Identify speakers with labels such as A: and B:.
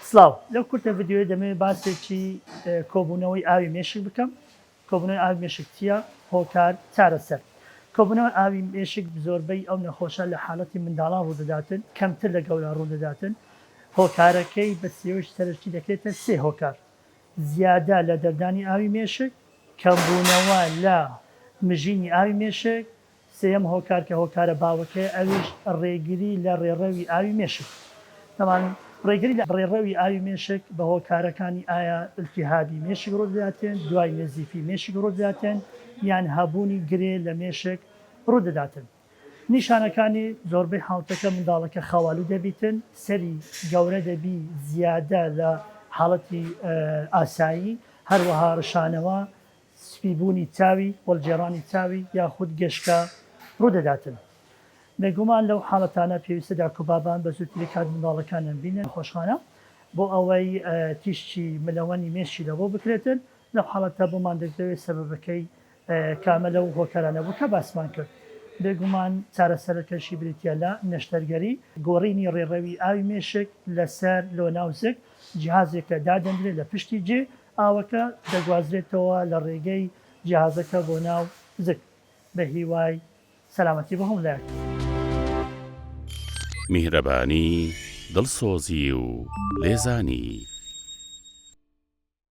A: سلااو لەو کورتە ڤیددیۆی دەمێ باسێکی کۆبوونەوەی ئاوی مێشک بکەم. کۆبوونەوەی ئاوی مێشک چییە؟ هۆکار چارەسەر. کۆبوونەوەی ئاوی مێشک زۆربەی ئەو نەخۆشە لە حاڵەتی منداڵان ڕوودەداتن، کەمتر لە گەوران ڕوودەداتن. هۆکارەکەی بە سێوەی سەرشتی دەکرێتە سێ هۆکار: زیادە لە دەردانی ئاوی مێشک، کەمبوونەوە لە مژینی ئاوی مێشک، سێەم هۆکار کە هۆکارە باوەکەی ئەویش ڕێگیری لە ڕێڕەوی ئاوی مێشک. تەمان ڕێگری لە ڕێڕەوی ئاوی مێشک بە هۆکارەکانی ئایا ئلتیهابی مێشک ڕوودەداتێن، دوای نزیفی مێشک ڕوودەداتێن یان هەبوونی گرێ لە مێشک ڕوودەداتن. نیشانەکانی زۆربەی حاڵەتەکە منداڵەکە خەواڵوو دەبیتن، سەری گەورە دەبی، زیادە لە حاڵەتی ئاسایی، هەروەها ڕشانەوە، سپیبوونی چاوی، وەڵجێڕانی چاوی یاخود گەشکە ڕوودەداتن. بێگومان لەو حاڵەتانە پێویستە داکوبابان بە زووتری کات منداڵەکانیان بینن خۆشخانە بۆ ئەوەی تیشتی ملەوەنی مێشی لەبۆ بکرێتن. لەو حاڵەتە بۆمان دەکرێت سەبەبەکەی کامە لەو هۆکارانە بوو کە باسمان کرد. بێگومان چارەسەرەکەشی بریتە لە نەشتەرگەری گۆڕینی ڕێڕەوی ئاوی مێشک لەسەر لۆ ناوزک جیهازێکە دادەنرێت لە پشتی جێ ئاوەکە دەگوازرێتەوە لە ڕێگەی جیهازەکە بۆ ناو زک بە هیوای سەلامەتی بە هەموو لایەک.
B: میهرەبانی، دڵسۆزی و لێزانی.